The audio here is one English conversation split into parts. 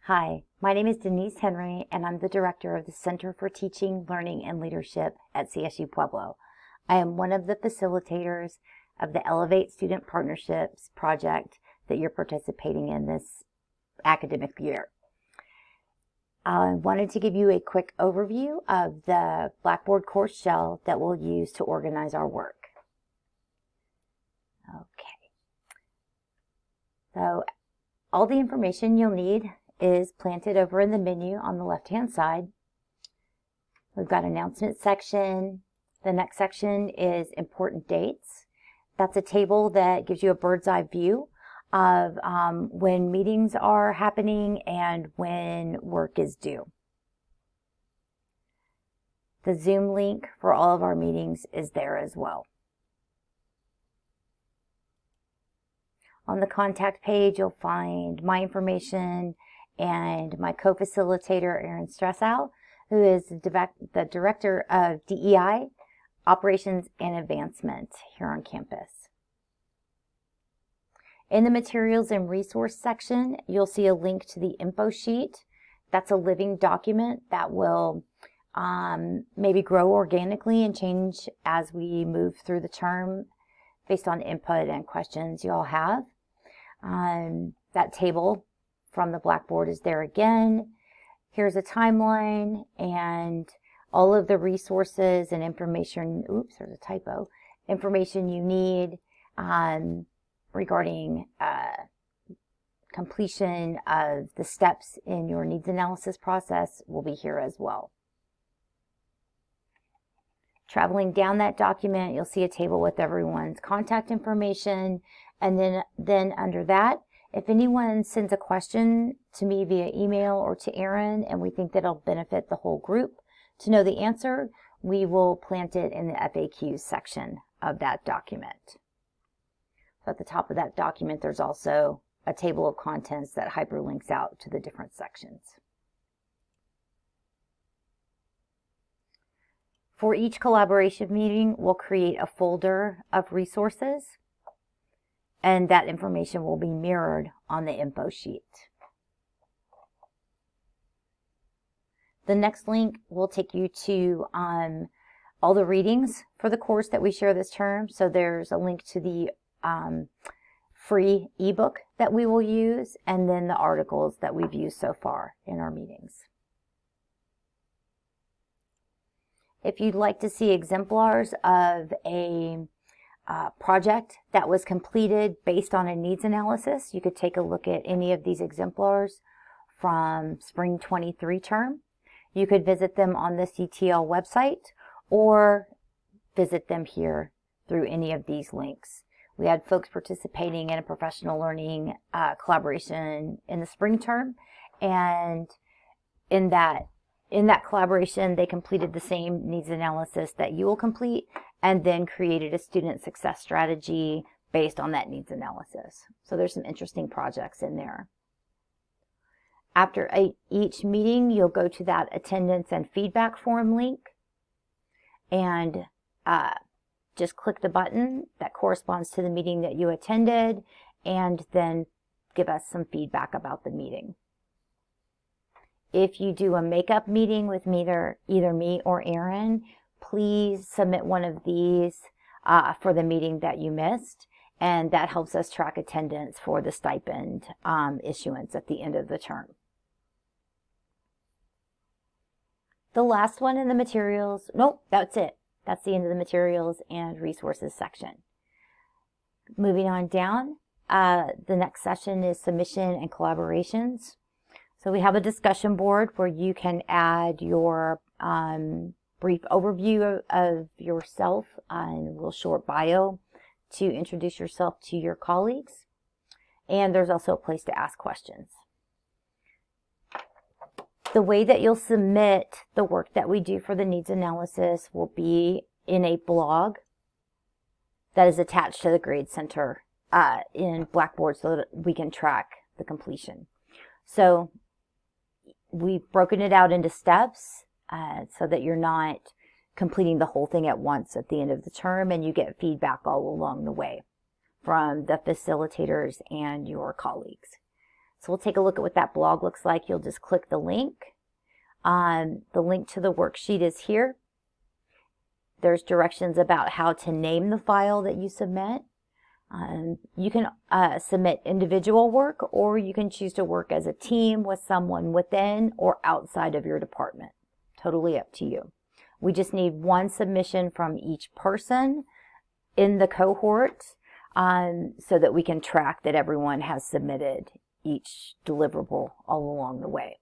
Hi, my name is Denise Henry, and I'm the director of the Center for Teaching, Learning, and Leadership at CSU Pueblo. I am one of the facilitators of the Elevate Student Partnerships project that you're participating in this academic year. I wanted to give you a quick overview of the Blackboard course shell that we'll use to organize our work. Okay. So all the information you'll need is planted over in the menu on the left-hand side. We've got announcement section. The next section is important dates. That's a table that gives you a bird's eye view of when meetings are happening and when work is due. The Zoom link for all of our meetings is there as well. On the contact page, you'll find my information and my co-facilitator, Erin Stressow, who is the Director of DEI, Operations and Advancement here on campus. In the Materials and Resource section, you'll see a link to the info sheet. That's a living document that will maybe grow organically and change as we move through the term based on input and questions you all have. That table from the Blackboard is there again. Here's a timeline and all of the resources and information, oops, there's a typo, information you need regarding completion of the steps in your needs analysis process will be here as well. Traveling down that document, you'll see a table with everyone's contact information, and then under that, if anyone sends a question to me via email or to Erin and we think that it'll benefit the whole group to know the answer, we will plant it in the FAQ section of that document. So at the top of that document, there's also a table of contents that hyperlinks out to the different sections. For each collaboration meeting, we'll create a folder of resources, and that information will be mirrored on the info sheet. The next link will take you to all the readings for the course that we share this term. So there's a link to the free ebook that we will use, and then the articles that we've used so far in our meetings. If you'd like to see exemplars of a project that was completed based on a needs analysis, you could take a look at any of these exemplars from spring 23 term. You could visit them on the CTL website or visit them here through any of these links. We had folks participating in a professional learning collaboration in the spring term, and in that collaboration, they completed the same needs analysis that you will complete and then created a student success strategy based on that needs analysis. So there's some interesting projects in there. After each meeting, you'll go to that attendance and feedback form link and just click the button that corresponds to the meeting that you attended and then give us some feedback about the meeting. If you do a makeup meeting with either me or Erin, please submit one of these for the meeting that you missed, and that helps us track attendance for the stipend issuance at the end of the term. The last one in the materials, nope, that's it. That's the end of the materials and resources section. Moving on down, the next session is submission and collaborations. So we have a discussion board where you can add your brief overview of yourself and a little short bio to introduce yourself to your colleagues. And there's also a place to ask questions. The way that you'll submit the work that we do for the needs analysis will be in a blog that is attached to the Grade Center in Blackboard so that we can track the completion. So we've broken it out into steps so that you're not completing the whole thing at once at the end of the term, and you get feedback all along the way from the facilitators and your colleagues. So we'll take a look at what that blog looks like. You'll just click the link. The link to the worksheet is here. There's directions about how to name the file that you submit. You can submit individual work, or you can choose to work as a team with someone within or outside of your department. Totally up to you. We just need one submission from each person in the cohort so that we can track that everyone has submitted each deliverable all along the way.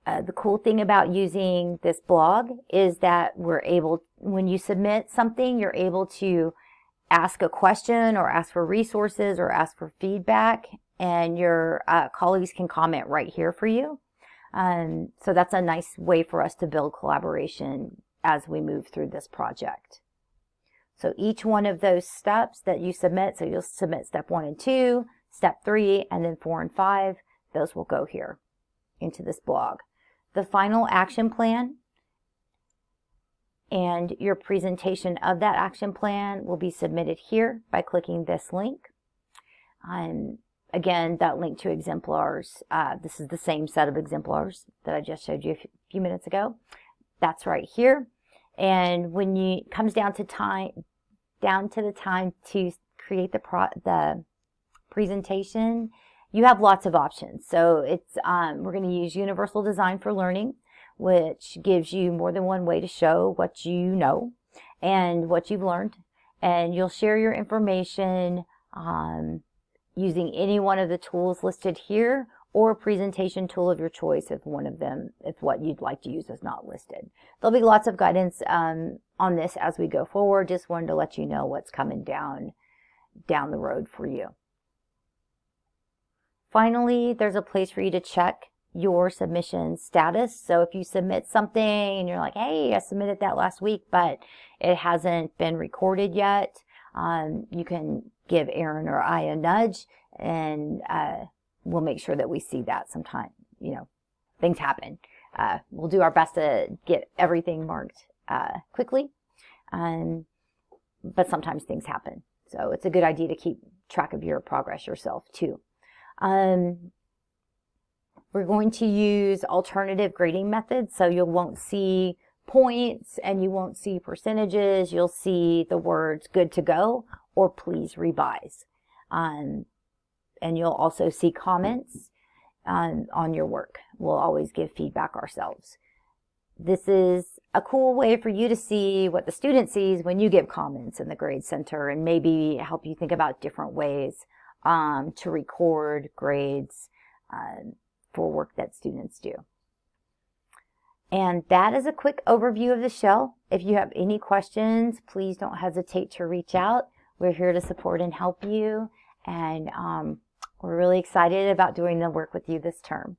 The cool thing about using this blog is that we're able, when you submit something, you're able to ask a question or ask for resources or ask for feedback, and your colleagues can comment right here for you. So that's a nice way for us to build collaboration as we move through this project. So each one of those steps that you submit, so you'll submit step 1 and 2, step 3, and then 4 and 5, those will go here into this blog. The final action plan and your presentation of that action plan will be submitted here by clicking this link. Again, that link to exemplars, this is the same set of exemplars that I just showed you a few minutes ago. That's right here. And when it comes down to the time to create the presentation, you have lots of options. So it's we're going to use Universal Design for Learning, which gives you more than one way to show what you know and what you've learned. And you'll share your information using any one of the tools listed here, or a presentation tool of your choice if one of them, if what you'd like to use is not listed. There'll be lots of guidance on this as we go forward. Just wanted to let you know what's coming down the road for you. Finally, there's a place for you to check your submission status. So if you submit something and you're like, hey, I submitted that last week, but it hasn't been recorded yet, you can give Erin or I a nudge, and we'll make sure that we see that sometime. You know, things happen. We'll do our best to get everything marked quickly, but sometimes things happen. So it's a good idea to keep track of your progress yourself too. We're going to use alternative grading methods, so you won't see points and you won't see percentages. You'll see the words good to go or please revise. And you'll also see comments on your work. We'll always give feedback ourselves. This is a cool way for you to see what the student sees when you give comments in the Grade Center, and maybe help you think about different ways to record grades for work that students do. And that is a quick overview of the shell. If you have any questions, please don't hesitate to reach out. We're here to support and help you, and we're really excited about doing the work with you this term.